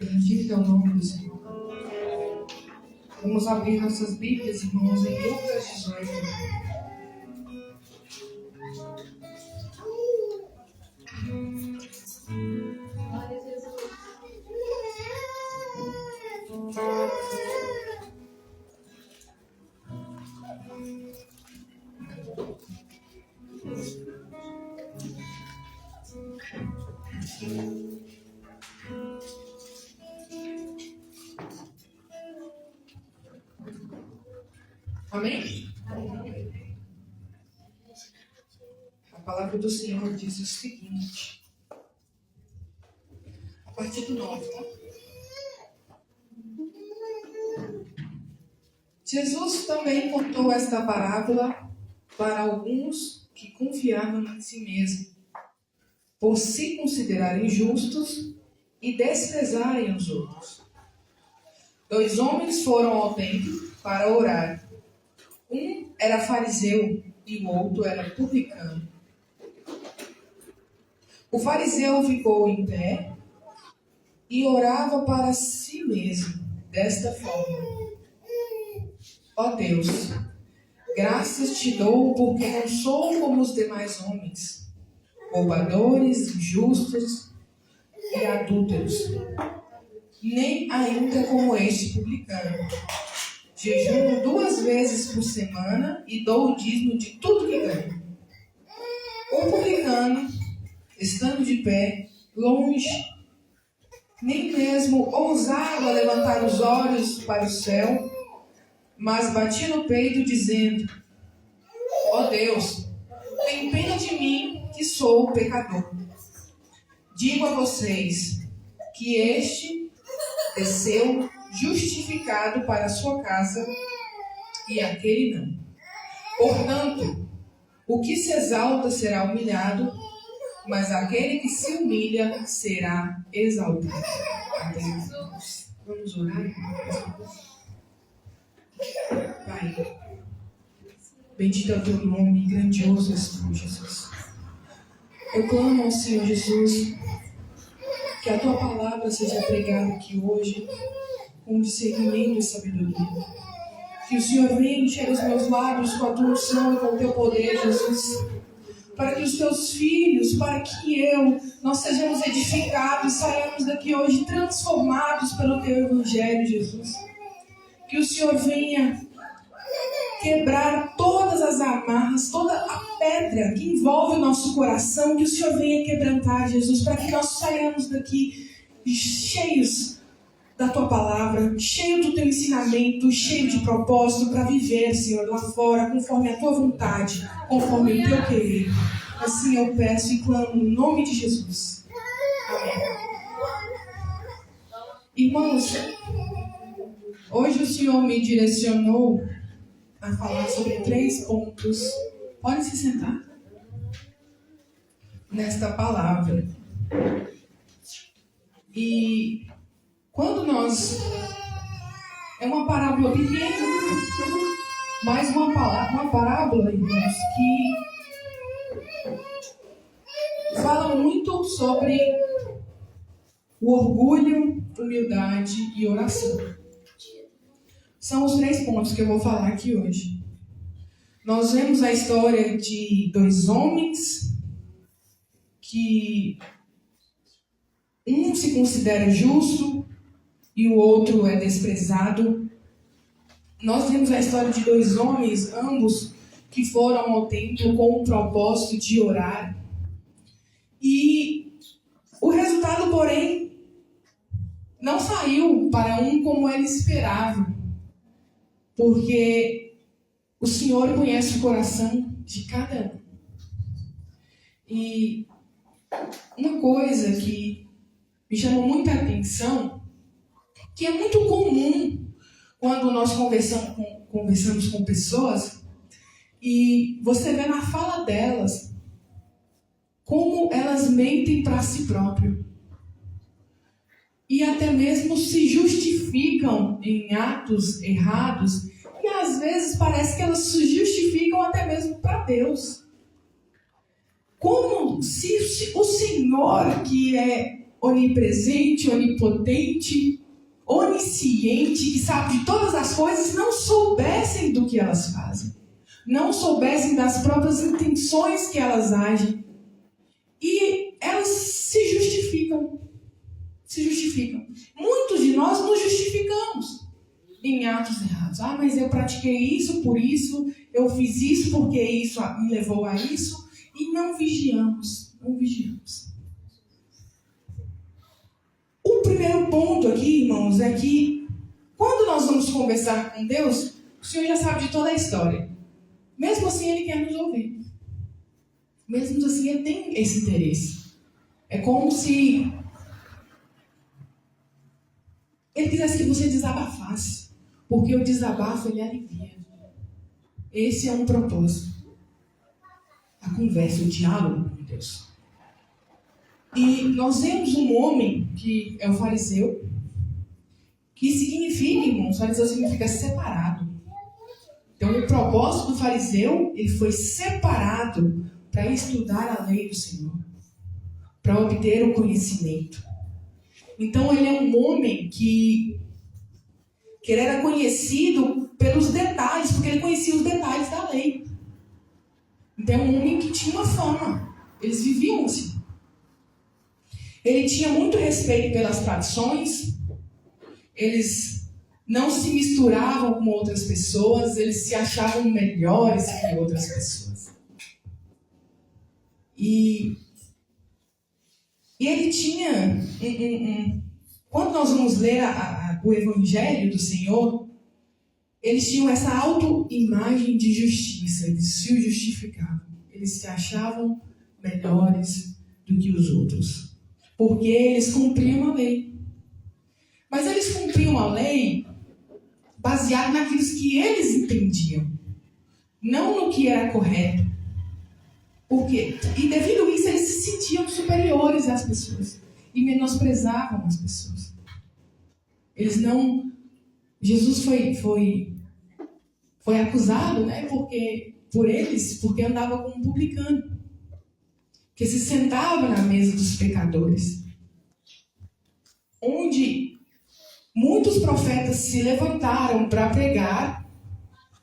Bendito é o nome do Senhor. Vamos abrir nossas Bíblias, irmãos, em Lucas 18. Amém? A palavra do Senhor diz o seguinte, a partir do 9, tá? Jesus também contou esta parábola para alguns que confiavam em si mesmo, por se considerarem justos e desprezarem os outros. 2 homens foram ao templo para orar. Um era fariseu e o outro era publicano. O fariseu ficou em pé e orava para si mesmo desta forma: Ó Deus, graças te dou porque não sou como os demais homens, roubadores, injustos e adúlteros, nem ainda como este publicano. Jejuo 2 vezes por semana e dou o dízimo de tudo que ganho. O publicano, estando de pé, longe, nem mesmo ousava levantar os olhos para o céu, mas batia no peito dizendo: Ó Deus, tem pena de mim que sou pecador. Digo a vocês que este desceu justificado para a sua casa, e aquele não. Portanto, o que se exalta será humilhado, mas aquele que se humilha será exaltado. Amém. Vamos orar? Pai, bendito é o teu nome, grandioso és tu, Jesus. Eu clamo ao Senhor Jesus que a tua palavra seja pregada aqui hoje com discernimento e sabedoria. Que o Senhor venha encher os meus lábios com a tua unção e com o teu poder, Jesus. Para que os teus filhos, para que nós sejamos edificados, saiamos daqui hoje transformados pelo teu evangelho, Jesus. Que o Senhor venha quebrar todas as amarras, toda a pedra que envolve o nosso coração, que o Senhor venha quebrantar, Jesus, para que nós saiamos daqui cheios da tua palavra, cheio do teu ensinamento, cheio de propósito para viver, Senhor, lá fora, conforme a tua vontade, conforme o teu querer. Assim eu peço e clamo no nome de Jesus. Amém. Irmãos, hoje o Senhor me direcionou a falar sobre 3 pontos. Pode se sentar. Nesta palavra. E quando nós... É uma parábola pequena, mas uma parábola, irmãos, que fala muito sobre o orgulho, humildade e oração. São os 3 pontos que eu vou falar aqui hoje. Nós vemos a história de 2 homens que um se considera justo e o outro é desprezado. Nós vemos a história de 2 homens, ambos que foram ao templo com o propósito de orar. E o resultado, porém, não saiu para um como ele esperava. Porque o Senhor conhece o coração de cada um. E uma coisa que me chamou muita atenção, que é muito comum quando nós conversamos com pessoas, e você vê na fala delas como elas mentem para si próprio. E até mesmo se justificam em atos errados. E às às vezes parece que elas se justificam até mesmo para Deus. Como se o Senhor, que é onipresente, onipotente, onisciente, que sabe de todas as coisas, não soubessem do que elas fazem. Não soubessem das próprias intenções que elas agem. E elas se justificam. Se justificam. Muitos de nós nos justificamos em atos errados. Mas eu pratiquei isso por isso, eu fiz isso porque isso me levou a isso. E não vigiamos. Não vigiamos. O primeiro ponto aqui, irmãos, é que quando nós vamos conversar com Deus, o Senhor já sabe de toda a história. Mesmo assim, Ele quer nos ouvir. Mesmo assim, Ele tem esse interesse. É como se Ele quisesse que você desabafasse. Porque o desabafo, ele alivia. Esse é um propósito. A conversa, o diálogo com Deus. E nós vemos um homem que é o fariseu, que significa, irmãos, fariseu significa separado. Então, o propósito do fariseu, ele foi separado para estudar a lei do Senhor, para obter o conhecimento. Então, ele é um homem que ele era conhecido pelos detalhes, porque ele conhecia os detalhes da lei. Então, é um homem que tinha uma fama. Eles viviam assim. Ele tinha muito respeito pelas tradições. Eles não se misturavam com outras pessoas. Eles se achavam melhores que outras pessoas. E ele tinha... Quando nós vamos ler o Evangelho do Senhor, eles tinham essa autoimagem de justiça. Eles se justificavam. Eles se achavam melhores do que os outros. Porque eles cumpriam a lei. Mas eles cumpriam a lei baseado naquilo que eles entendiam. Não no que era correto. E devido a isso, eles se sentiam superiores às pessoas. E menosprezavam as pessoas. Eles não... Jesus foi acusado, né, por eles, porque andava com um publicano. Que se sentava na mesa dos pecadores. Onde muitos profetas se levantaram para pregar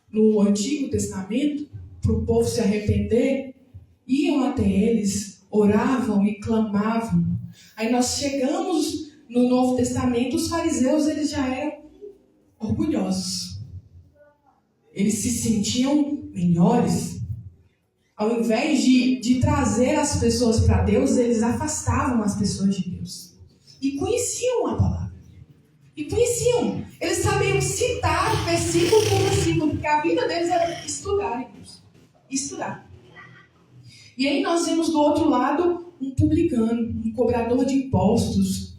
no Antigo Testamento, para o povo se arrepender, iam até eles, oravam e clamavam. Aí nós chegamos no Novo Testamento, os fariseus eles já eram orgulhosos. Eles se sentiam melhores. Ao invés de trazer as pessoas para Deus, eles afastavam as pessoas de Deus. E conheciam a palavra. E conheciam. Eles sabiam citar versículo por versículo, porque a vida deles era estudar, irmãos. Estudar. E aí nós vemos do outro lado um publicano, um cobrador de impostos,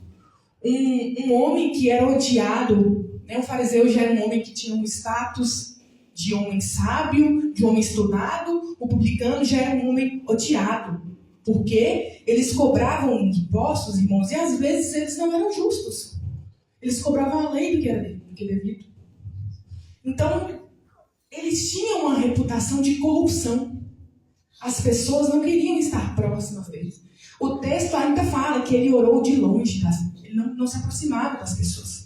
um homem que era odiado. Né? O fariseu já era um homem que tinha um status de homem sábio, de homem estudado. O publicano já era um homem odiado, porque eles cobravam impostos, irmãos, e às vezes eles não eram justos. Eles cobravam a lei do que era devido. Então, eles tinham uma reputação de corrupção. As pessoas não queriam estar próximas deles. O texto ainda fala que ele orou de longe, ele não se aproximava das pessoas.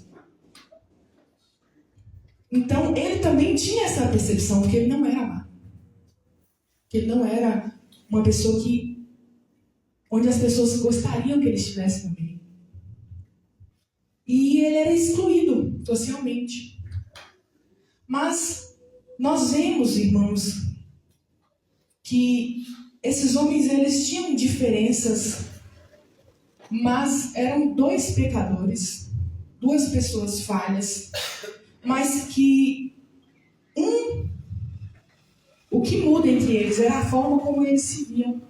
Então, ele também tinha essa percepção de que ele não era amado. Que ele não era uma pessoa onde as pessoas gostariam que ele estivesse no meio. E ele era excluído socialmente. Mas nós vemos, irmãos, que esses homens eles tinham diferenças, mas eram dois pecadores, duas pessoas falhas, mas que o que muda entre eles era a forma como eles se viam.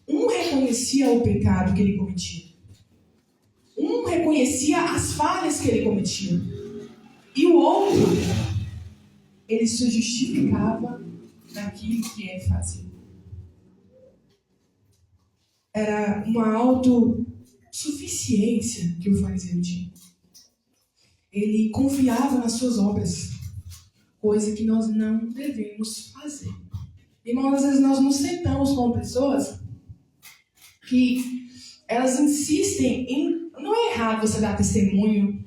Um reconhecia o pecado que ele cometia. Um reconhecia as falhas que ele cometia. E o outro, ele se justificava naquilo que ele fazia. Era uma autossuficiência que o fariseu tinha. Ele confiava nas suas obras. coisa que nós não devemos fazer. Irmãos, às vezes nós nos sentamos com pessoas que elas insistem em... Não é errado você dar testemunho,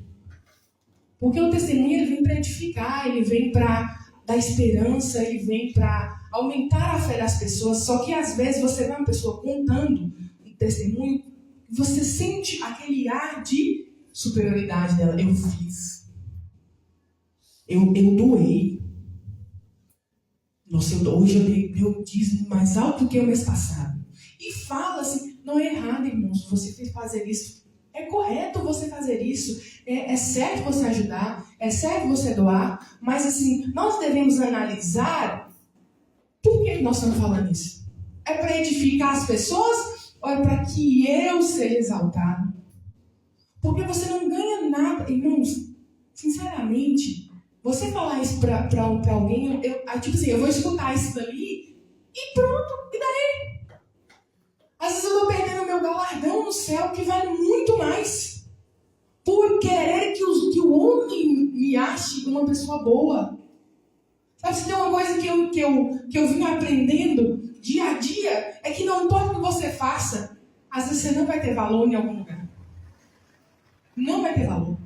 porque o testemunho ele vem para edificar, ele vem para dar esperança, ele vem para aumentar a fé das pessoas. Só que às vezes você vê uma pessoa contando um testemunho, você sente aquele ar de superioridade dela. Eu fiz. Eu doei. Nossa, hoje eu dei meu dízimo mais alto do que o mês passado. E fala assim, não é errado, irmãos, você fazer isso. É correto você fazer isso. É certo você ajudar. É certo você doar. Mas assim, nós devemos analisar por que nós estamos falando isso. É para edificar as pessoas ou é para que eu seja exaltado? Porque você não ganha nada. Irmãos, sinceramente, você falar isso para alguém, tipo assim, eu vou escutar isso dali e pronto, e daí? Às vezes eu estou perdendo o meu galardão no céu, que vale muito mais, por querer que o homem me ache uma pessoa boa. Sabe, se tem uma coisa que eu vim aprendendo dia a dia, é que não importa o que você faça, às vezes você não vai ter valor em algum lugar. Não vai ter valor.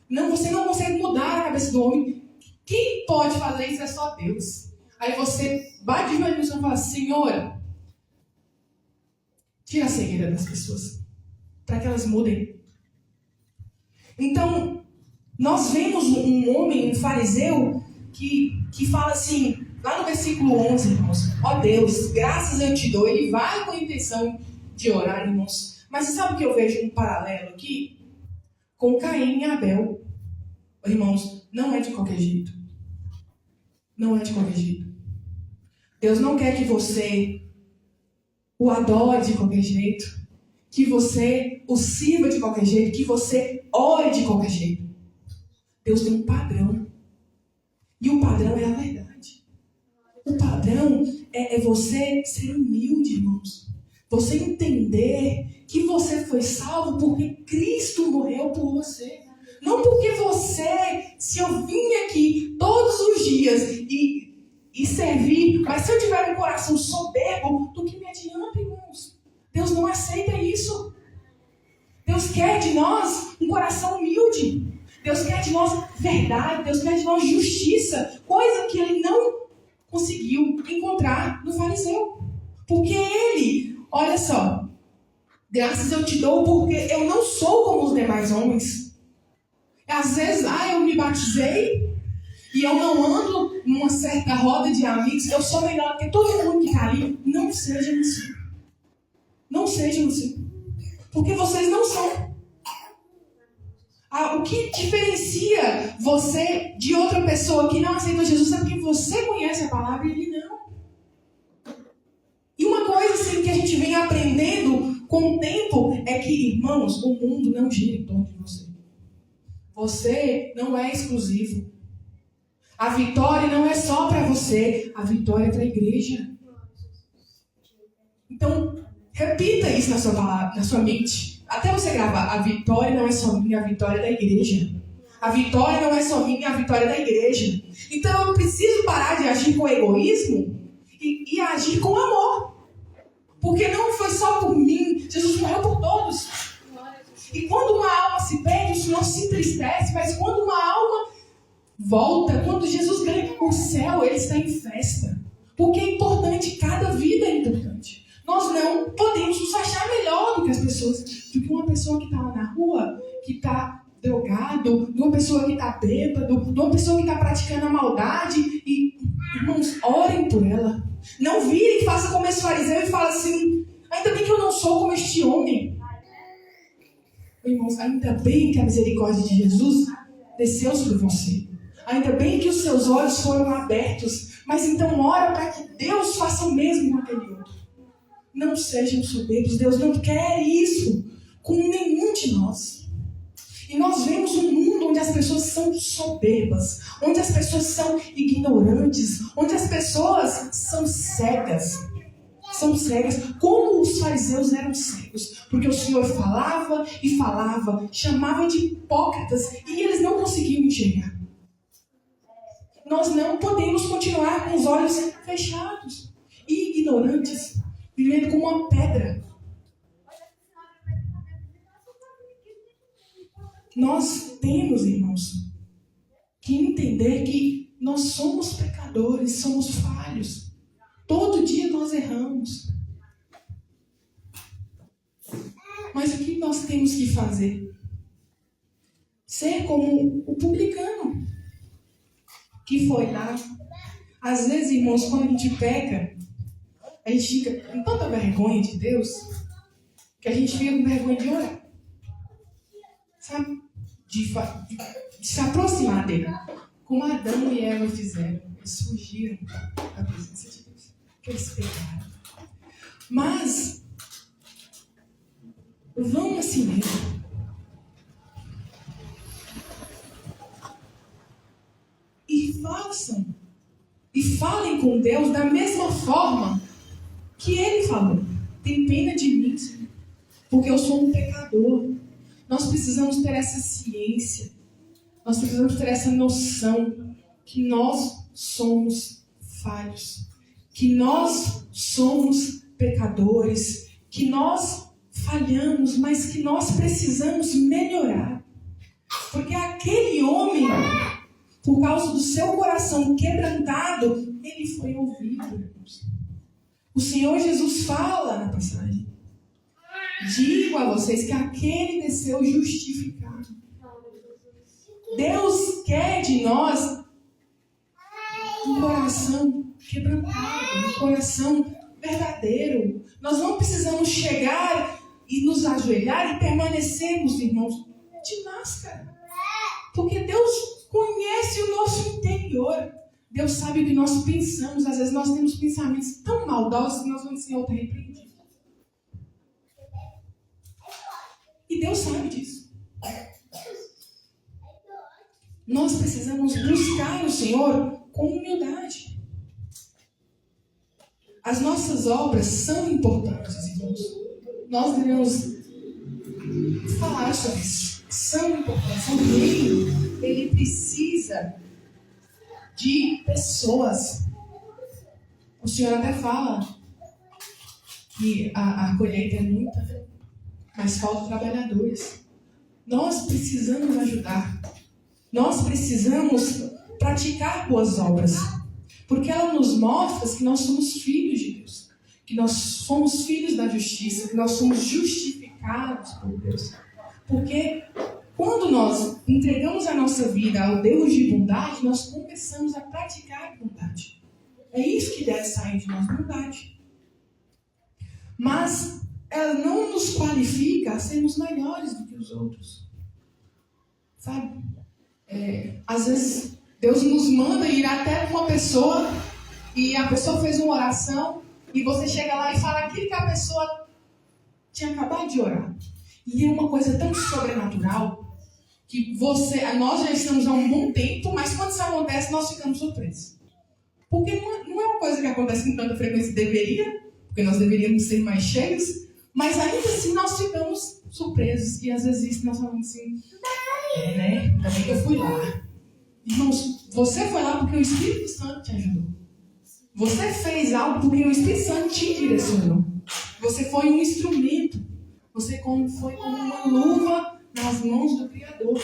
Não, você não consegue mudar a cabeça do homem. Quem pode fazer isso é só Deus. Aí você bate de joelho no chão e fala, Senhor, tira a cegueira das pessoas, para que elas mudem. Então, nós vemos um homem, um fariseu, que fala assim, lá no versículo 11, irmãos, ó Deus, graças eu te dou. Ele vai com a intenção de orar, irmãos. Mas você sabe que eu vejo um paralelo aqui? Com Caim e Abel. Irmãos, não é de qualquer jeito. Não é de qualquer jeito. Deus não quer que você o adore de qualquer jeito, que você o sirva de qualquer jeito, que você ore de qualquer jeito. Deus tem um padrão. E o padrão é a verdade. O padrão é você ser humilde, irmãos. Você entender que você foi salvo porque Cristo morreu por você. Não porque você, se eu vim aqui todos os dias e servir, mas se eu tiver um coração soberbo, do que me adianta, irmãos? Deus não aceita isso. Deus quer de nós um coração humilde. Deus quer de nós verdade. Deus quer de nós justiça. Coisa que ele não conseguiu encontrar no fariseu. Porque ele, olha só, graças eu te dou porque eu não sou como os demais homens. Às vezes, eu me batizei e eu não ando numa certa roda de amigos, eu sou melhor que todo mundo que está ali. Não sejam assim. Não sejam assim. Porque vocês não são. O que diferencia você de outra pessoa que não aceitou Jesus é porque você conhece a palavra e ele não. E uma coisa assim, que a gente vem aprendendo com o tempo é que, irmãos, o mundo não gira em torno de você. Você não é exclusivo. A vitória não é só para você, a vitória é para a igreja. Então, repita isso na sua mente. Até você gravar, a vitória não é só minha, a vitória é da igreja. A vitória não é só minha, a vitória é da igreja. Então eu preciso parar de agir com egoísmo e agir com amor. Porque não foi só por mim, Jesus morreu por todos. E quando uma alma se perde, o Senhor se entristece, mas quando uma alma volta, quando Jesus ganha o céu, ele está em festa. Porque é importante, cada vida é importante. Nós não podemos nos achar melhor do que as pessoas, do que uma pessoa que está lá na rua, que está drogado, de uma pessoa que está bêbado, de uma pessoa que está praticando a maldade. E, irmãos, orem por ela. Não virem e façam como esse fariseu e falem assim, ainda bem que eu não sou como este homem. Irmãos, ainda bem que a misericórdia de Jesus desceu sobre você. Ainda bem que os seus olhos foram abertos. Mas então ora para que Deus faça o mesmo com aquele outro. Não sejam soberbos. Deus não quer isso com nenhum de nós. E nós vemos um mundo onde as pessoas são soberbas, onde as pessoas são ignorantes, onde as pessoas são cegas. São cegas, como os fariseus eram cegos, porque o Senhor falava e falava, chamava de hipócritas e eles não conseguiam enxergar. Nós não podemos continuar com os olhos fechados e ignorantes, vivendo como uma pedra. Nós temos, irmãos, que entender que nós somos pecadores, somos falhos. Todo dia nós erramos. Mas o que nós temos que fazer? Ser como o publicano, que foi lá. Às vezes, irmãos, quando a gente peca, a gente fica com tanta vergonha de Deus, que a gente fica com vergonha de orar. Sabe? De se aproximar dele. Como Adão e Eva fizeram. Eles fugiram da presença de Deus. Porque eles pecaram. Mas, vão assim mesmo. E falem com Deus da mesma forma que Ele falou. Tem pena de mim, Senhor, porque eu sou um pecador. Nós precisamos ter essa ciência. Nós precisamos ter essa noção que nós somos falhos. Que nós somos pecadores. Que nós falhamos, mas que nós precisamos melhorar. Porque aquele homem, por causa do seu coração quebrantado, ele foi ouvido. O Senhor Jesus fala na passagem: digo a vocês que aquele desceu justificado. Deus quer de nós um coração quebrantado, um coração verdadeiro. Nós não precisamos chegar e nos ajoelhar e permanecermos, irmãos, de máscara. Porque Deus conhece o nosso interior. Deus sabe o que nós pensamos. Às vezes nós temos pensamentos tão maldosos que nós vamos ser auto-repreendidos. E Deus sabe disso. Nós precisamos buscar o Senhor com humildade. As nossas obras são importantes, irmãos. Nós devemos falar sobre isso. São importantes. O reino, ele precisa de pessoas. O Senhor até fala que a colheita é muita, mas faltam trabalhadores. Nós precisamos ajudar. Nós precisamos praticar boas obras. Porque ela nos mostra que nós somos filhos de Deus. Que nós somos filhos da justiça. Que nós somos justificados por Deus. Porque quando nós entregamos a nossa vida ao Deus de bondade, nós começamos a praticar a bondade. É isso que deve sair de nós, bondade. Mas ela não nos qualifica a sermos melhores do que os outros. Sabe? Às vezes Deus nos manda ir até uma pessoa e a pessoa fez uma oração e você chega lá e fala aquilo que a pessoa tinha acabado de orar. E é uma coisa tão sobrenatural que nós já estamos há um bom tempo, mas quando isso acontece, nós ficamos surpresos. Porque não é uma coisa que acontece com tanta frequência, deveria, porque nós deveríamos ser mais cheios, mas ainda assim nós ficamos surpresos. E às vezes isso nós falamos assim, né? Ainda bem que eu fui lá. Irmãos, você foi lá porque o Espírito Santo te ajudou. Você fez algo porque o Espírito Santo te direcionou. Você foi um instrumento. Você foi como uma luva nas mãos do Criador.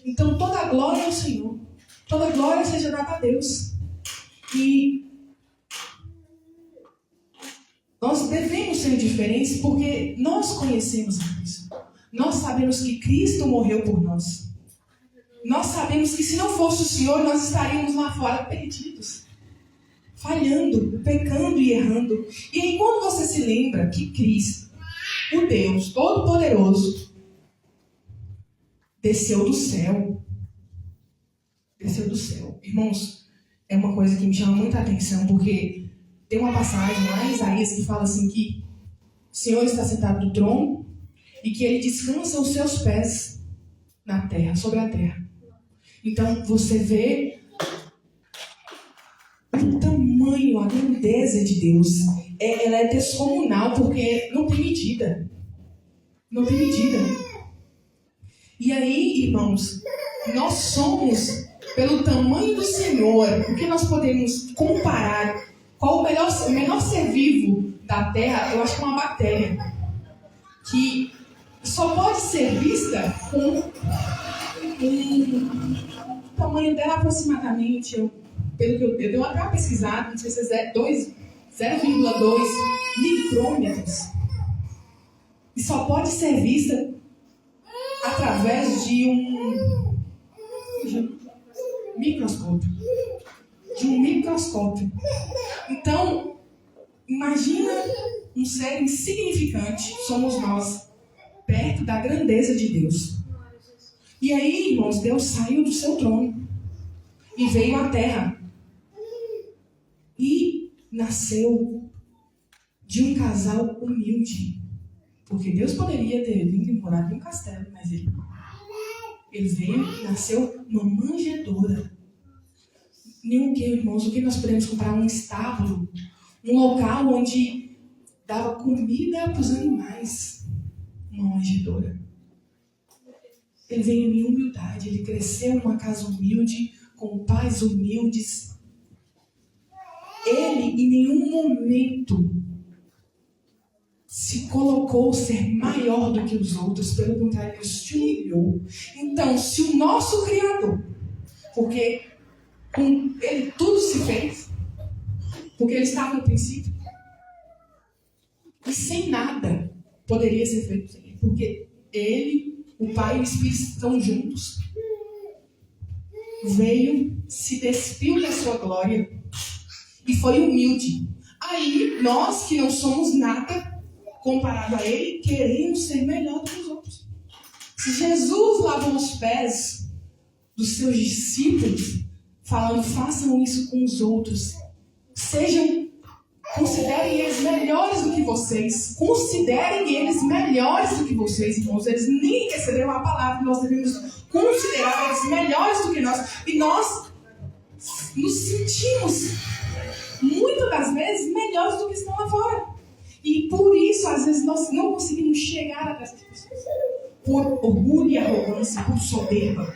Então toda a glória ao Senhor. Toda a glória seja dada a Deus. E nós devemos ser diferentes porque nós conhecemos a Cristo. Nós sabemos que Cristo morreu por nós. Nós sabemos que se não fosse o Senhor, nós estaríamos lá fora perdidos. Falhando, pecando e errando. E aí quando você se lembra que Cristo, o Deus Todo-Poderoso, desceu do céu. Desceu do céu. Irmãos, é uma coisa que me chama muita atenção, porque tem uma passagem lá em Isaías que fala assim que o Senhor está sentado no trono e que Ele descansa os seus pés na terra, sobre a terra. Então você vê o tamanho, a grandeza de Deus. Ela é descomunal porque não tem medida. Não tem medida. E aí, irmãos, nós somos pelo tamanho do Senhor, o que nós podemos comparar? Qual o menor ser vivo da Terra? Eu acho que é uma bactéria, que só pode ser vista com o tamanho dela aproximadamente, pelo que eu dei até uma pesquisada, não sei se é 0,2 micrômetros. E só pode ser vista através de um microscópio. Então, imagina um ser insignificante, somos nós, perto da grandeza de Deus. E aí, irmãos, Deus saiu do seu trono e veio à terra. E nasceu de um casal humilde. Porque Deus poderia ter vindo e morado em um castelo, mas ele veio e nasceu numa manjedoura. Nem o que, irmãos? O que nós podemos comprar? Um estábulo, um local onde dava comida para os animais. Uma manjedoura. Ele veio em humildade, ele cresceu numa casa humilde, com pais humildes. Ele, em nenhum momento, se colocou ser maior do que os outros, pelo contrário, ele se humilhou. Então, se o nosso Criador, porque com ele tudo se fez, porque ele estava no princípio, e sem nada poderia ser feito sem ele, porque ele, o Pai e o Espírito estão juntos, veio, se despiu da sua glória e foi humilde. Aí, nós que não somos nada comparado a ele, queremos ser melhor do que os outros. Se Jesus lavou os pés dos seus discípulos, falando, façam isso com os outros, considerem eles melhores do que vocês, considerem eles melhores do que vocês, irmãos. Eles nem receberam a palavra, nós devemos considerar eles melhores do que nós, e nós nos sentimos muitas das vezes melhores do que estão lá fora. E por isso, às vezes, nós não conseguimos chegar até essas pessoas. Por orgulho e arrogância, por soberba.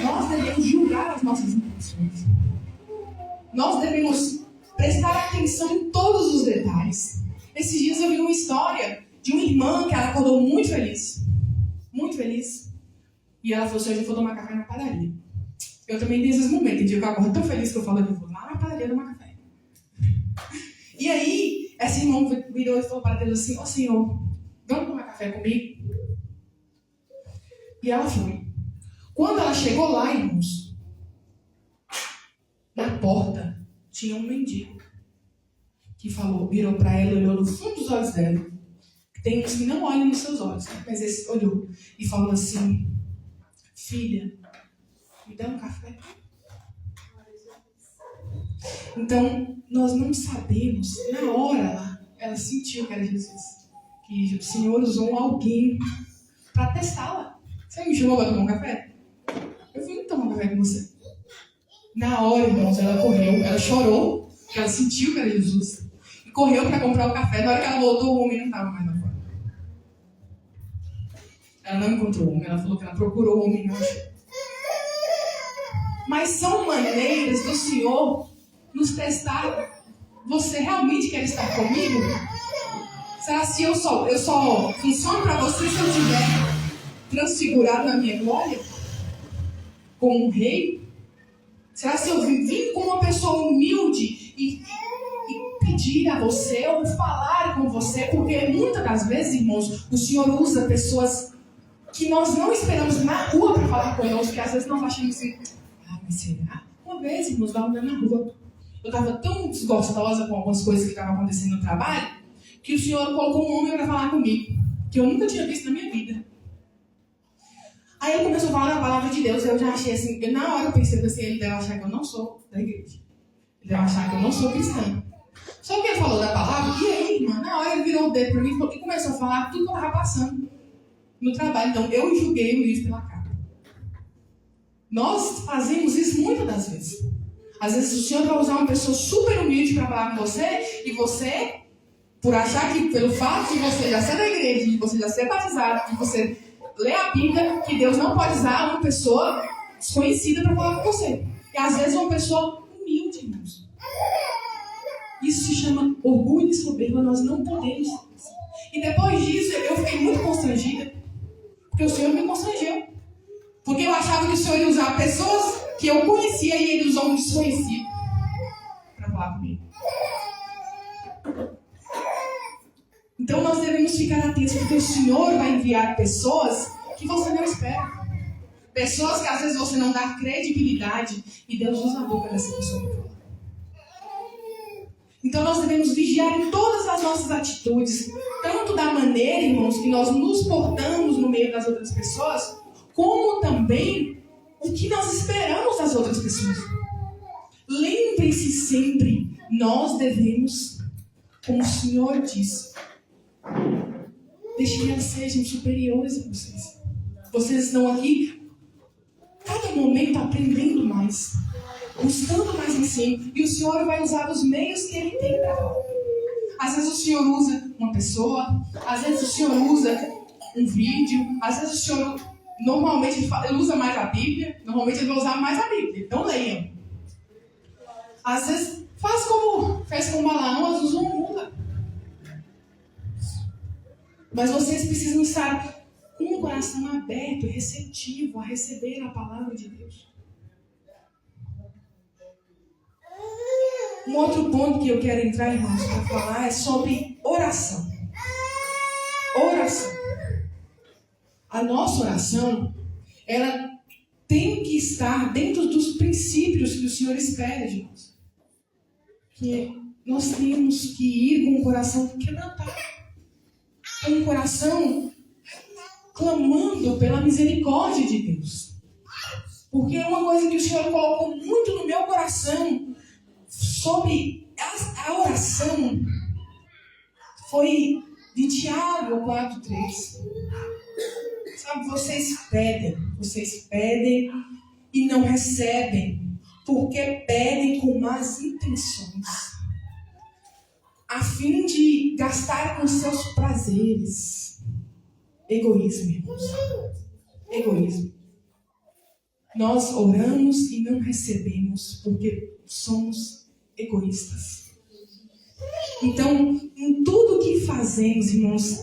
Nós devemos julgar as nossas intenções. Nós devemos prestar atenção em todos os detalhes. Esses dias eu vi uma história de uma irmã que ela acordou muito feliz. Muito feliz. E ela falou assim, hoje eu vou tomar café na padaria. Eu também tenho esses momentos, tem dia que eu acordo tão feliz que eu falo que eu vou lá na padaria tomar café. E aí, essa irmã virou e falou para Deus assim, ó Senhor, vamos tomar café comigo? E ela foi. Quando ela chegou lá, irmãos, na porta tinha um mendigo que virou para ela, olhou no fundo dos olhos dela. Tem uns que não olham nos seus olhos, mas esse olhou e falou assim, filha, me dá um café. Então, nós não sabemos, na hora lá, ela sentiu que era Jesus, que o Senhor usou alguém para testá-la. Você me chamou para tomar um café? Eu fui tomar um café com você. Na hora, irmãos, ela correu, ela chorou, porque ela sentiu que era Jesus, e correu para comprar o café. Na hora que ela voltou, o homem não estava mais na porta. Ela não encontrou o homem, ela falou que ela procurou o homem e não achou. Mas são maneiras do Senhor nos testar. Você realmente quer estar comigo? Será que eu só funciono para você se eu estiver transfigurado na minha glória? Como um rei? Será que eu vim como uma pessoa humilde e pedir a você ou falar com você? Porque muitas das vezes, irmãos, o Senhor usa pessoas que nós não esperamos na rua para falar conosco, que às vezes nós achamos assim, mas será? Uma vez, irmãos, eu estava andando na rua. Eu estava tão desgostosa com algumas coisas que estavam acontecendo no trabalho, que o Senhor colocou um homem para falar comigo, que eu nunca tinha visto na minha vida. Aí ele começou a falar da palavra de Deus, eu já achei assim, na hora eu pensei assim, ele deve achar que eu não sou da igreja. Ele deve achar que eu não sou cristã. Só que ele falou da palavra, e aí, irmã, na hora ele virou o dedo para mim e começou a falar tudo que eu estava passando no trabalho. Então, eu julguei o livro pela capa. Nós fazemos isso muitas das vezes. Às vezes o Senhor vai usar uma pessoa super humilde para falar com você, e você, por achar que pelo fato de você já ser da igreja, de você já ser batizado, de você lê a Bíblia que Deus não pode usar uma pessoa desconhecida para falar com você. E às vezes uma pessoa humilde, irmãos. Isso se chama orgulho e soberba. Nós não podemos. E depois disso, eu fiquei muito constrangida. Porque o Senhor me constrangeu. Porque eu achava que o Senhor ia usar pessoas que eu conhecia e Ele usou um desconhecido para falar comigo. Então nós devemos ficar atentos, porque o Senhor vai enviar pessoas que você não espera. Pessoas que às vezes você não dá credibilidade e Deus usa a boca dessa pessoa para falar. Então nós devemos vigiar em todas as nossas atitudes, tanto da maneira, irmãos, que nós nos portamos no meio das outras pessoas, como também o que nós esperamos das outras pessoas. Lembre-se sempre, nós devemos, como o Senhor diz, deixe que elas sejam superiores a vocês. Vocês estão aqui, cada momento, aprendendo mais, buscando mais ensino, e o Senhor vai usar os meios que Ele tem para falar. Às vezes o Senhor usa uma pessoa, às vezes o Senhor usa um vídeo, às vezes o Senhor, normalmente ele usa mais a Bíblia, normalmente ele vai usar mais a Bíblia, então leiam. Às vezes faz como fez com Balaão, às vezes uma mula. Mas vocês precisam estar com o coração aberto, receptivo a receber a palavra de Deus. Um outro ponto que eu quero entrar, irmãos, para falar é sobre oração. Oração. A nossa oração, ela tem que estar dentro dos princípios que o Senhor espera de nós. Que nós temos que ir com o coração quebrantado. Com o coração clamando pela misericórdia de Deus. Porque é uma coisa que o Senhor colocou muito no meu coração sobre a oração. Foi de Tiago 4:3. Sabe, vocês pedem e não recebem, porque pedem com más intenções, a fim de gastar com seus prazeres. Egoísmo, irmãos. Egoísmo. Nós oramos e não recebemos porque somos egoístas. Então, em tudo que fazemos, irmãos,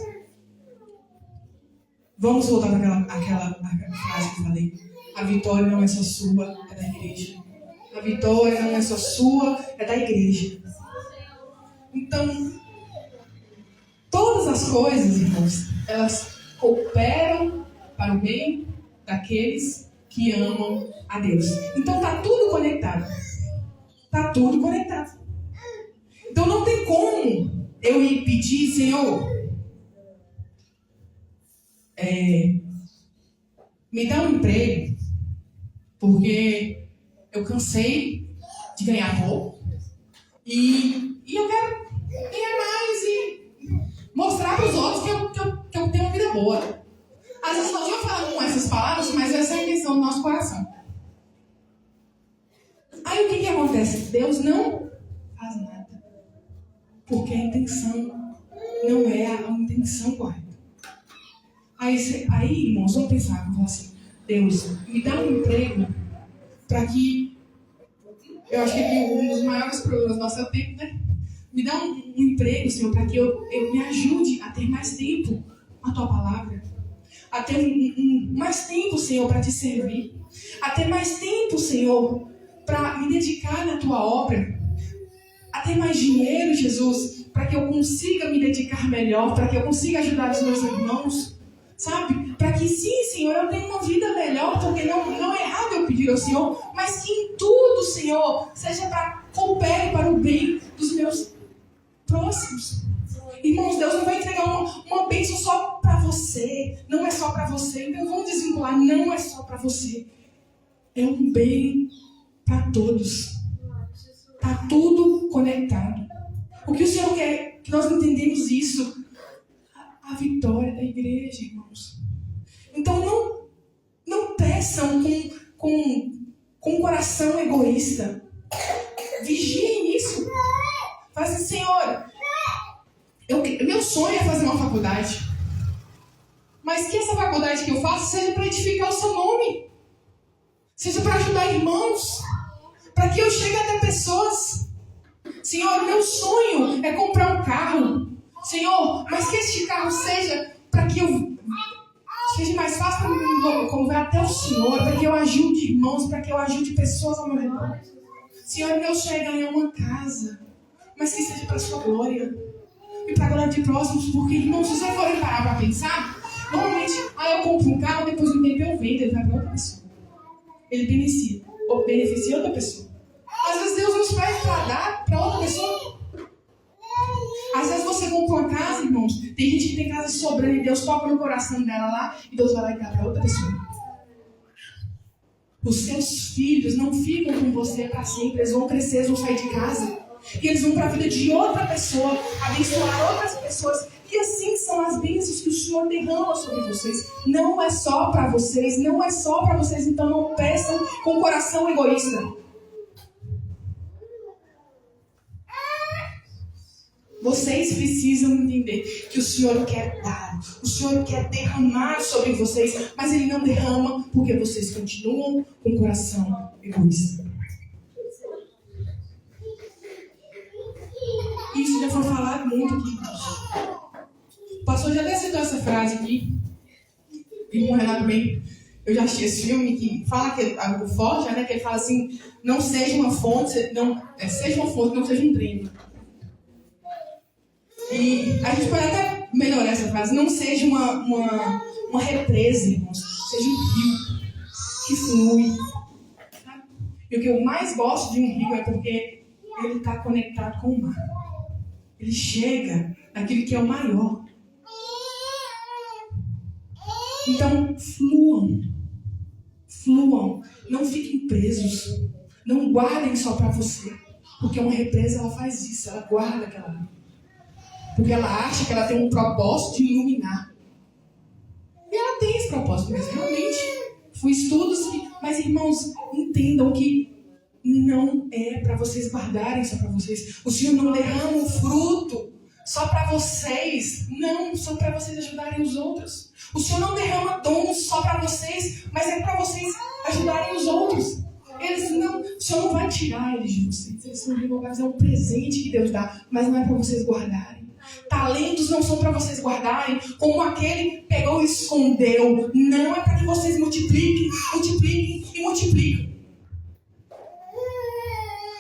vamos voltar para aquela frase que eu falei. A vitória não é só sua, é da igreja. A vitória não é só sua, é da igreja. Então, todas as coisas, irmãos, elas cooperam para o bem daqueles que amam a Deus. Então, está tudo conectado. Está tudo conectado. Então, não tem como eu ir pedir, Senhor, me dá um emprego, porque eu cansei de ganhar pouco e eu quero ganhar mais e mostrar para os outros que eu tenho uma vida boa. Às vezes nós vamos falando com essas palavras, mas essa é a intenção do nosso coração. Aí o que acontece? Deus não faz nada, porque a intenção não é a intenção correta. Aí, irmãos, vamos pensar, vamos falar assim, Deus, me dá um emprego para que, eu acho que um dos maiores problemas do nosso tempo, né? Me dá um emprego, Senhor, para que eu me ajude a ter mais tempo com a Tua palavra, a ter mais tempo, Senhor, para Te servir, a ter mais tempo, Senhor, para me dedicar na Tua obra, a ter mais dinheiro, Jesus, para que eu consiga me dedicar melhor, para que eu consiga ajudar os meus irmãos. Sabe? Para que sim, Senhor, eu tenha uma vida melhor, porque não é errado eu pedir ao Senhor, mas que em tudo, Senhor, seja para coopere para o bem dos meus próximos. Irmãos, Deus não vai entregar uma bênção só para você, não é só para você. Então vamos desvincular, não é só para você, é um bem para todos. Está tudo conectado. O que o Senhor quer que nós entendemos isso? A vitória da igreja, irmãos. Então não peçam com coração egoísta. Vigiem isso. Faz assim, Senhor, meu sonho é fazer uma faculdade. Mas que essa faculdade que eu faço seja para edificar o seu nome. Seja para ajudar irmãos. Para que eu chegue até pessoas. Senhor, o meu sonho é comprar um carro. Senhor, mas que este carro seja para que eu seja mais fácil para mim como até o Senhor, para que eu ajude irmãos, para que eu ajude pessoas ao meu redor. Senhor, meu sonho é ganhar uma casa, mas que seja para a sua glória e para a glória de próximos, porque irmãos, se vocês forem parar para pensar, normalmente, eu compro um carro, depois de um tempo eu vendo, ele vai para outra pessoa. Ele beneficia outra pessoa. Às vezes Deus nos pede para dar para outra pessoa. Às vezes você compra uma casa, irmãos, tem gente que tem casa sobrando e Deus toca no coração dela lá e Deus vai lá e dá para outra pessoa. Os seus filhos não ficam com você para sempre, eles vão crescer, eles vão sair de casa e eles vão para a vida de outra pessoa, abençoar outras pessoas. E assim são as bênçãos que o Senhor derrama sobre vocês. Não é só para vocês, não é só para vocês, então não peçam com o coração egoísta. Vocês precisam entender que o Senhor quer dar, o Senhor quer derramar sobre vocês, mas Ele não derrama porque vocês continuam com o coração egoísta. Isso já foi falado muito aqui. O pastor já até citou essa frase aqui. E com o Renato também, eu já assisti esse filme que fala que é algo forte, né? Que ele fala assim, não seja uma fonte, seja uma fonte, não seja um dreno. E a gente pode até melhorar essa frase. Não seja uma represa, irmãos. Seja um rio que flui. E o que eu mais gosto de um rio é porque ele está conectado com o mar. Ele chega naquilo que é o maior. Então, fluam. Fluam. Não fiquem presos. Não guardem só para você. Porque uma represa, ela faz isso. Ela guarda aquela água. Porque ela acha que ela tem um propósito de iluminar. E ela tem esse propósito, mas realmente foi estudos que... Mas, irmãos, entendam que não é para vocês guardarem só para vocês. O Senhor não derrama o fruto só para vocês. Não, só para vocês ajudarem os outros. O Senhor não derrama dons só para vocês, mas é para vocês ajudarem os outros. O Senhor não vai tirar eles de vocês. Eles são revogados, é um presente que Deus dá, mas não é para vocês guardarem. Talentos não são para vocês guardarem, como aquele pegou e escondeu. Não é para que vocês multipliquem e multipliquem.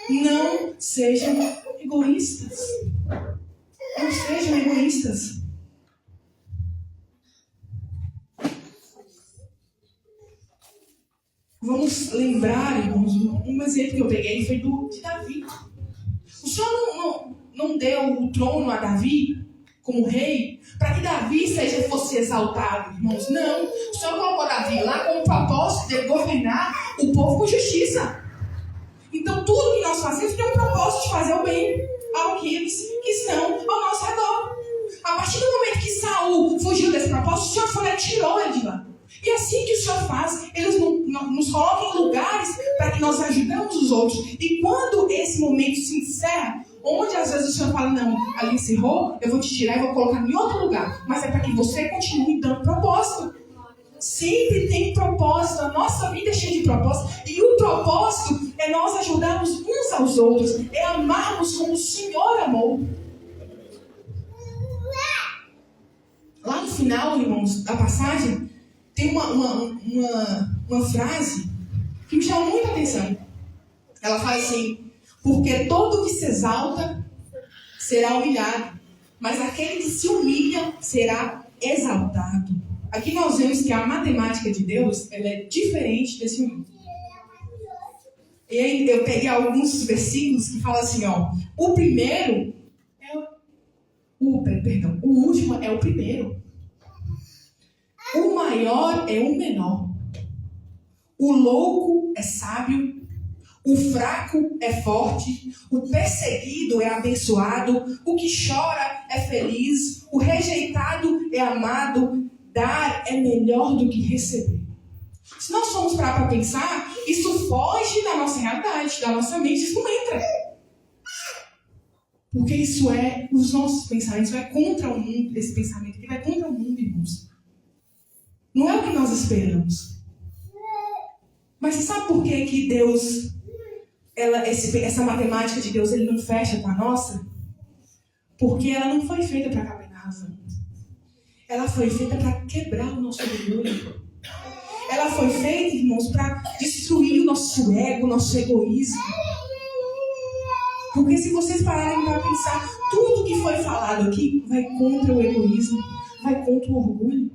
Não sejam egoístas. Não sejam egoístas. Vamos lembrar, irmãos, um exemplo que eu peguei foi de Davi. O Senhor não deu o trono a Davi como rei para que Davi fosse exaltado, irmãos. Não. O Senhor colocou Davi lá com o propósito de governar o povo com justiça. Então, tudo que nós fazemos tem um propósito de fazer o bem àqueles que estão ao nosso redor. A partir do momento que Saul fugiu desse propósito, o Senhor foi lá e tirou ele de lá. E assim que o Senhor faz, eles nos colocam em lugares para que nós ajudemos os outros. E quando esse momento se encerra, onde às vezes o Senhor fala, não, ali encerrou, eu vou te tirar e vou colocar em outro lugar. Mas é para que você continue dando propósito. Sempre tem propósito, a nossa vida é cheia de propósito. E o propósito é nós ajudarmos uns aos outros, é amarmos como o Senhor amou. Lá no final, irmãos, da passagem, tem uma frase que me chama muita atenção. Ela fala assim, porque todo que se exalta será humilhado, mas aquele que se humilha será exaltado. Aqui nós vemos que a matemática de Deus ela é diferente desse mundo. E aí eu peguei alguns versículos que falam assim, o primeiro o último é o primeiro. O maior é o menor. O louco é sábio. O fraco é forte. O perseguido é abençoado. O que chora é feliz. O rejeitado é amado. Dar é melhor do que receber. Se nós formos para pensar, isso foge da nossa realidade, da nossa mente. Isso não entra. Porque isso é os nossos pensamentos. Vai contra o mundo, esse pensamento aqui vai contra o mundo, irmãos. Não é o que nós esperamos. Mas você sabe por que que Deus, essa matemática de Deus, ele não fecha com a nossa? Porque ela não foi feita para caber na razão. Ela foi feita para quebrar o nosso orgulho. Ela foi feita, irmãos, para destruir o nosso ego, o nosso egoísmo. Porque se vocês pararem para pensar, tudo que foi falado aqui vai contra o egoísmo, vai contra o orgulho.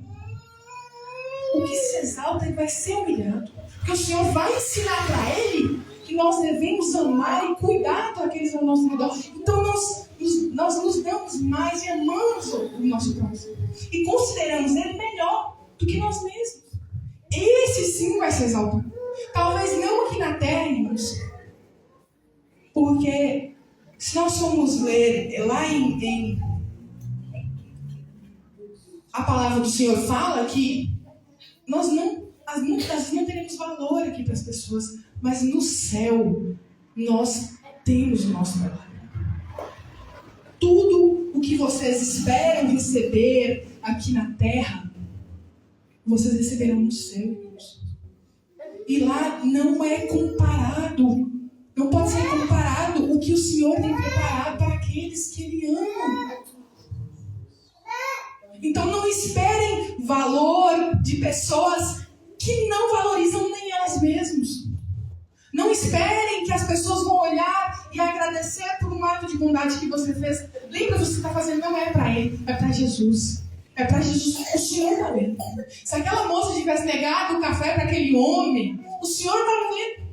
O que se exalta ele vai ser humilhado. Porque o Senhor vai ensinar para ele que nós devemos amar e cuidar daqueles ao nosso redor. Então nós nos damos mais e amamos o nosso próximo. E consideramos ele melhor do que nós mesmos. Esse sim vai se exaltar. Talvez não aqui na terra, irmãos. Porque se nós formos ler lá em a palavra do Senhor fala que nós muitas vezes não teremos valor aqui para as pessoas, mas no céu nós temos o nosso valor. Tudo o que vocês esperam receber aqui na terra, vocês receberão no céu, irmãos. E lá não é comparado, não pode ser comparado o que o Senhor tem preparado para aqueles que Ele ama. Então não esperem valor de pessoas que não valorizam nem elas mesmas. Não esperem que as pessoas vão olhar e agradecer por um ato de bondade que você fez. Lembra que você está fazendo, não é para ele, é para Jesus. É para Jesus, o Senhor está vendo. Se aquela moça tivesse negado o café para aquele homem, o Senhor está vendo.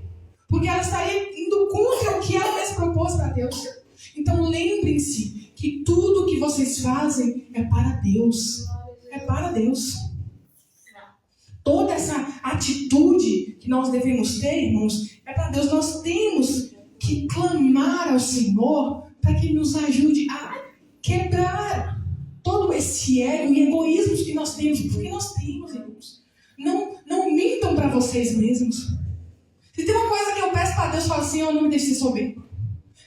Porque ela estaria indo contra o que ela mesma propôs para Deus. Então lembrem-se que tudo que vocês fazem é para Deus. É para Deus. Toda essa atitude que nós devemos ter, irmãos, é para Deus. Nós temos que clamar ao Senhor para que Ele nos ajude a quebrar todo esse ego e egoísmo que nós temos. Porque nós temos, irmãos. Não mintam para vocês mesmos. Se tem uma coisa que eu peço para Deus, eu falo, Senhor, não me deixe ser soberbo.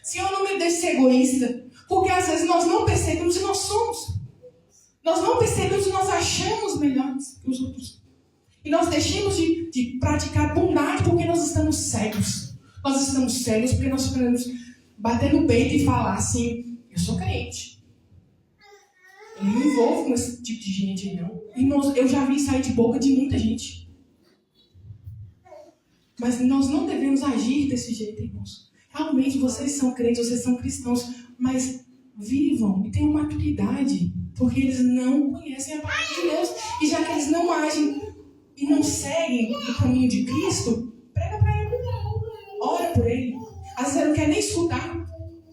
Senhor, não me deixe ser egoísta. Porque às vezes nós não percebemos e nós somos. Nós não percebemos e nós achamos melhores que os outros. E nós deixamos de praticar bondade porque nós estamos cegos. Nós estamos cegos porque nós queremos bater no peito e falar assim, eu sou crente. Eu não me envolvo com esse tipo de gente, não. Irmãos, eu já vi sair de boca de muita gente. Mas nós não devemos agir desse jeito, irmãos. Realmente, vocês são crentes, vocês são cristãos, mas vivam e tenham maturidade, porque eles não conhecem a palavra de Deus. E já que eles não agem e não seguem o caminho de Cristo, prega para ele. Ora por ele. Às vezes ele não quer nem escutar,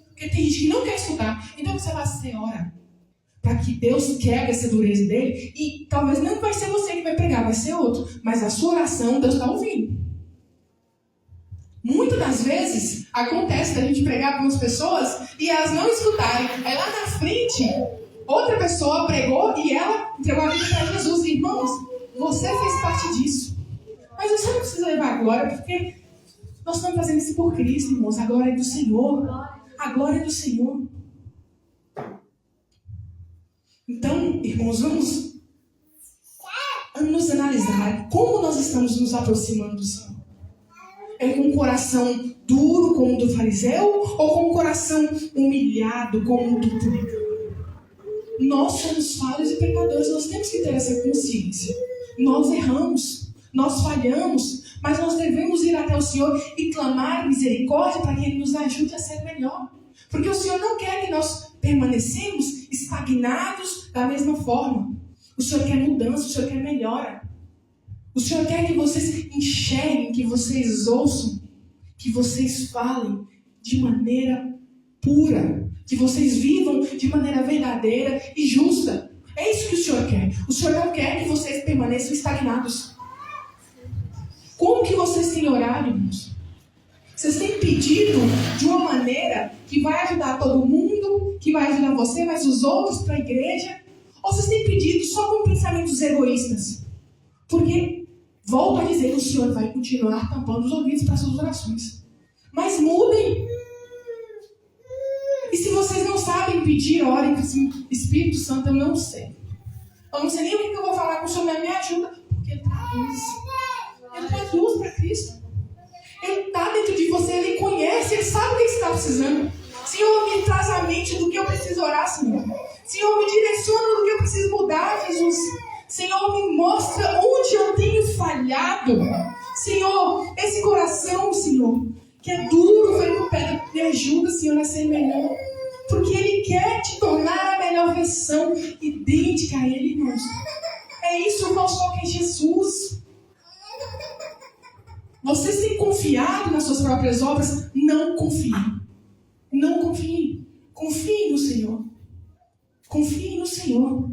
porque tem gente que não quer escutar. Então você vai ser ora, para que Deus quebre essa dureza dele. E talvez não vai ser você que vai pregar, vai ser outro. Mas a sua oração, Deus está ouvindo. Muitas das vezes acontece da gente pregar para umas pessoas e elas não escutarem. Aí lá na frente, outra pessoa pregou e ela entregou a vida para Jesus. Irmãos, você fez parte disso. Mas você não precisa levar a glória, porque nós estamos fazendo isso por Cristo, irmãos. A glória é do Senhor. A glória é do Senhor. Então, irmãos, vamos nos analisar como nós estamos nos aproximando do Senhor. É com um coração duro como o do fariseu ou com um coração humilhado como o do publicano? Nós somos falhos e pecadores, nós temos que ter essa consciência. Nós erramos, nós falhamos, mas nós devemos ir até o Senhor e clamar misericórdia para que Ele nos ajude a ser melhor. Porque o Senhor não quer que nós permanecemos estagnados da mesma forma. O Senhor quer mudança, o Senhor quer melhora. O Senhor quer que vocês enxerguem, que vocês ouçam, que vocês falem de maneira pura, que vocês vivam de maneira verdadeira e justa. É isso que o Senhor quer. O Senhor não quer que vocês permaneçam estagnados. Como que vocês têm orado, irmãos? Vocês têm pedido de uma maneira que vai ajudar todo mundo, que vai ajudar você, mas os outros para a igreja? Ou vocês têm pedido só com pensamentos egoístas? Porque, volto a dizer, o Senhor vai continuar tampando os ouvidos para suas orações. Mas mudem. E se vocês não sabem pedir, orem assim, Espírito Santo, eu não sei. Eu não sei nem o que eu vou falar com o Senhor, mas me ajuda. coisas. Ele produz para Cristo. Ele está dentro de você, Ele conhece, Ele sabe o que você está precisando. Senhor, me traz a mente do que eu preciso orar, Senhor. Senhor, me direciona do que eu preciso mudar, Jesus. Senhor, me mostra onde eu tenho falhado. Senhor, esse coração, Senhor, que é duro, feito pedra, me ajuda, Senhor, a ser melhor. Porque Ele quer te tornar a melhor versão idêntica a Ele, irmãos. É isso, o nosso foco é Jesus. Vocês têm confiado nas suas próprias obras? Não confiem. Não confiem. Confiem no Senhor. Confiem no Senhor.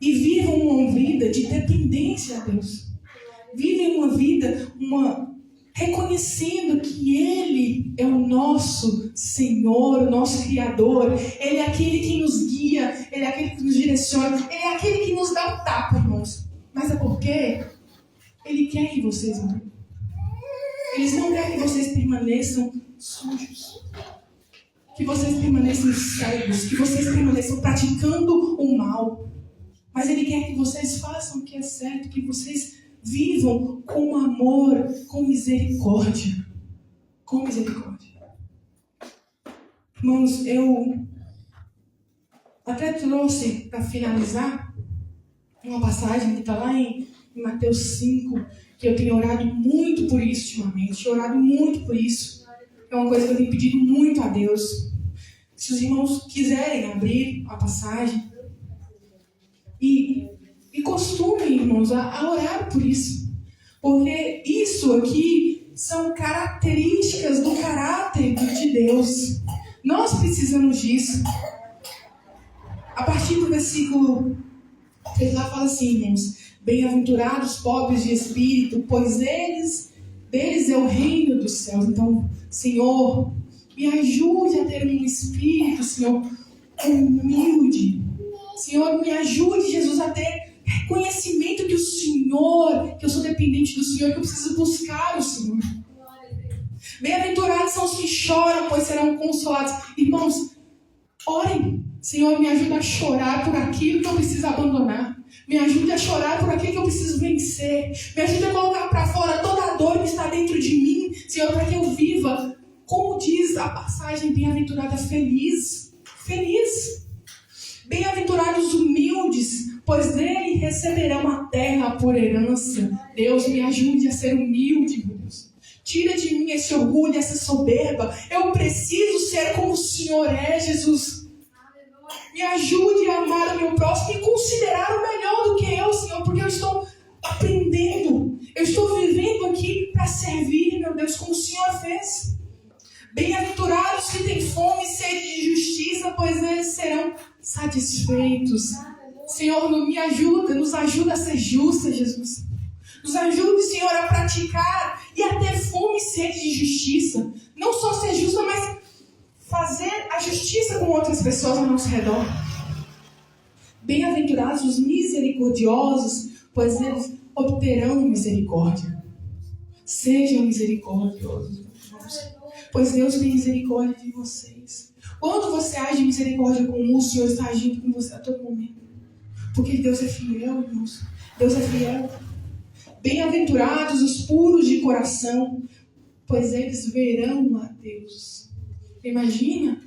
E vivam uma vida de dependência a Deus. Vivem uma vida, reconhecendo que Ele é o nosso Senhor, o nosso Criador. Ele é aquele que nos guia, Ele é aquele que nos direciona, Ele é aquele que nos dá um tapa, irmãos. Mas é porque Ele quer que vocês mudem. Eles não querem que vocês permaneçam sujos. Que vocês permaneçam cegos. Que vocês permaneçam praticando o mal. Mas Ele quer que vocês façam o que é certo. Que vocês vivam com amor, com misericórdia. Com misericórdia. Irmãos, eu até trouxe para finalizar uma passagem que está lá em Mateus 5, que eu tenho orado muito por isso ultimamente. Orado muito por isso. É uma coisa que eu tenho pedido muito a Deus. Se os irmãos quiserem abrir a passagem e costumem, irmãos, a orar por isso. Porque isso aqui são características do caráter de Deus. Nós precisamos disso. A partir do versículo, ele lá fala assim, irmãos: bem-aventurados pobres de espírito, pois deles é o reino dos céus. Então, Senhor, me ajude a ter um espírito, Senhor, humilde. Senhor, me ajude, Jesus, a ter reconhecimento que o Senhor, que eu sou dependente do Senhor, que eu preciso buscar o Senhor. Bem-aventurados são os que choram, pois serão consolados. Irmãos, orem. Senhor, me ajuda a chorar por aquilo que eu preciso abandonar. Me ajude a chorar por aquilo que eu preciso vencer. Me ajude a colocar para fora toda a dor que está dentro de mim, Senhor, para que eu viva, como diz a passagem bem-aventurada, feliz. Feliz. Bem-aventurados os humildes, pois dele receberão a terra por herança. Deus, me ajude a ser humilde, meu Deus. Tira de mim esse orgulho, essa soberba. Eu preciso ser como o Senhor é, Jesus. Me ajude a amar o meu próximo e considerar o melhor do que eu, Senhor, porque eu estou aprendendo. Eu estou vivendo aqui para servir, meu Deus, como o Senhor fez. Bem-aventurados que têm fome e sede de justiça, pois eles serão satisfeitos. Senhor, me ajuda, nos ajuda a ser justa, Jesus. Nos ajude, Senhor, a praticar e a ter fome e sede de justiça. Não só ser justa, mas fazer a justiça com outras pessoas ao nosso redor. Bem-aventurados os misericordiosos, pois eles obterão misericórdia. Sejam misericordiosos, irmãos, pois Deus tem misericórdia de vocês. Quando você age de misericórdia com o Senhor está agindo com você a todo momento. Porque Deus é fiel, irmãos. Deus é fiel. Bem-aventurados os puros de coração, pois eles verão a Deus. Imagina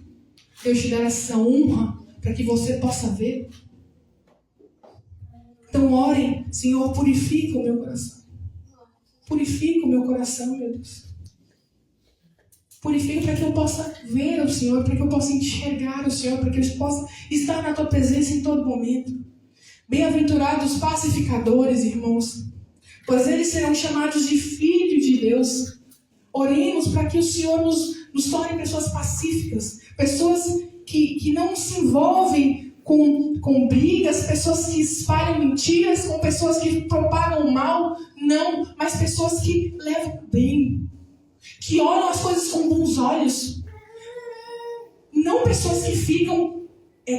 Deus te dar essa honra para que você possa ver. Então orem, Senhor, purifica o meu coração. Purifica o meu coração, meu Deus. Purifica para que eu possa ver o Senhor, para que eu possa enxergar o Senhor, para que eu possa estar na Tua presença em todo momento. Bem-aventurados os pacificadores, irmãos, pois eles serão chamados de filhos de Deus. Oremos para que o Senhor nos torne pessoas pacíficas, pessoas que não se envolvem com brigas, pessoas que espalham mentiras, com pessoas que propagam mal, não, mas pessoas que levam o bem, que olham as coisas com bons olhos, não pessoas que ficam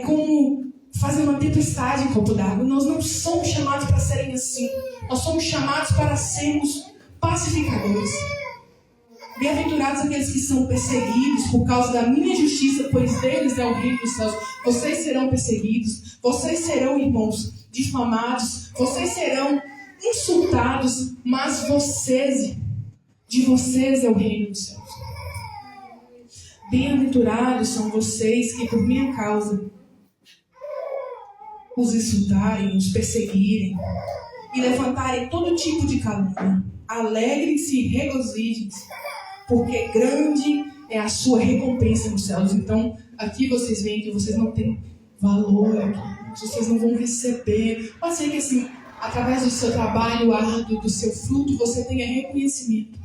como fazendo uma tempestade em copo d'água. Nós não somos chamados para serem assim, nós somos chamados para sermos pacificadores. Bem-aventurados aqueles que são perseguidos por causa da minha justiça, pois deles é o reino dos céus. Vocês serão perseguidos, vocês serão, irmãos, difamados, vocês serão insultados, mas de vocês é o reino dos céus. Bem-aventurados são vocês que por minha causa os insultarem, os perseguirem e levantarem todo tipo de calúnia. Alegrem-se e regozijem-se, porque grande é a sua recompensa nos céus. Então, aqui vocês veem que vocês não têm valor aqui, vocês não vão receber. Pode ser que assim, através do seu trabalho árduo, do seu fruto, você tenha reconhecimento.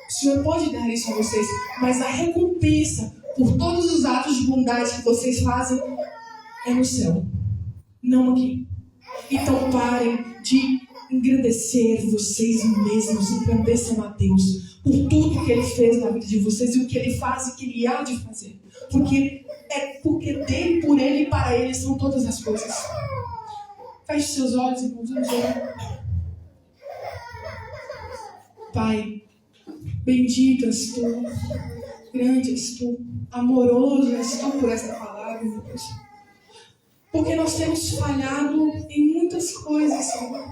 O Senhor pode dar isso a vocês, mas a recompensa por todos os atos de bondade que vocês fazem é no céu, não aqui. Então parem de engrandecer vocês mesmos, engrandeçam a Deus por tudo que Ele fez na vida de vocês e o que Ele faz e o que Ele há de fazer. Porque dele, por Ele e para Ele são todas as coisas. Feche seus olhos e vamos orar. Pai, bendito és Tu, grande és Tu, amoroso és Tu por esta palavra, meu Deus. Porque nós temos falhado em muitas coisas, Senhor.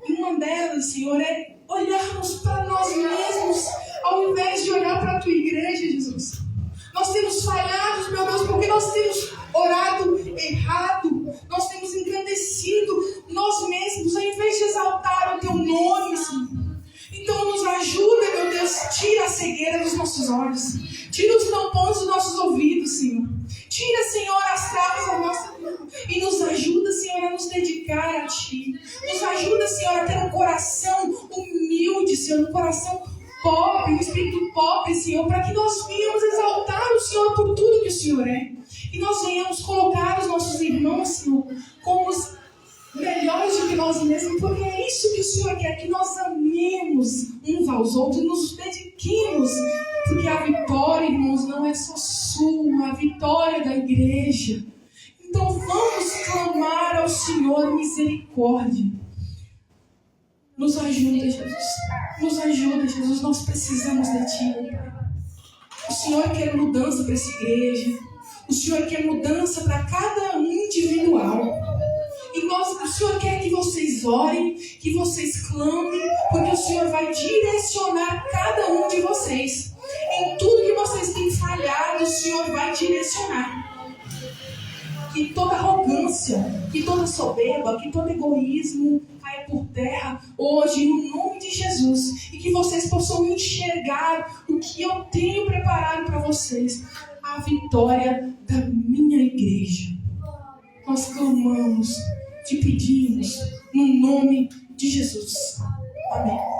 E uma delas, Senhor, é olharmos para nós mesmos ao invés de olhar para a Tua igreja, Jesus. Nós temos falhado, meu Deus, porque nós temos orado errado. Nós temos engrandecido nós mesmos ao invés de exaltar o Teu nome, Senhor. Então nos ajuda, meu Deus, tira a cegueira dos nossos olhos. Tira os tampões dos nossos ouvidos, Senhor. Tira, Senhor, as travas da nossa vida. E nos ajuda, Senhor, a nos dedicar a Ti. Nos ajuda, Senhor, a ter um coração humilde, Senhor, um coração pobre, um espírito pobre, Senhor, para que nós venhamos exaltar o Senhor por tudo que o Senhor é. E nós venhamos colocar os nossos irmãos, Senhor, como os melhores do que nós mesmos, porque é isso que o Senhor quer, que nós amemos uns aos outros, nos dediquemos, porque a vitória, irmãos, não é só sua, a vitória é da igreja. Então vamos clamar ao Senhor misericórdia. Nos ajuda, Jesus. Nos ajuda, Jesus. Nós precisamos de Ti, Pai. O Senhor quer mudança para essa igreja. O Senhor quer mudança para cada um individual. E o Senhor quer que vocês orem, que vocês clamem, porque o Senhor vai direcionar cada um de vocês. Em tudo que vocês têm falhado, o Senhor vai direcionar. Que toda arrogância, que toda soberba, que todo egoísmo caia por terra hoje, no nome de Jesus. E que vocês possam enxergar o que eu tenho preparado para vocês. A vitória da minha igreja. Nós clamamos, te pedimos, no nome de Jesus. Amém.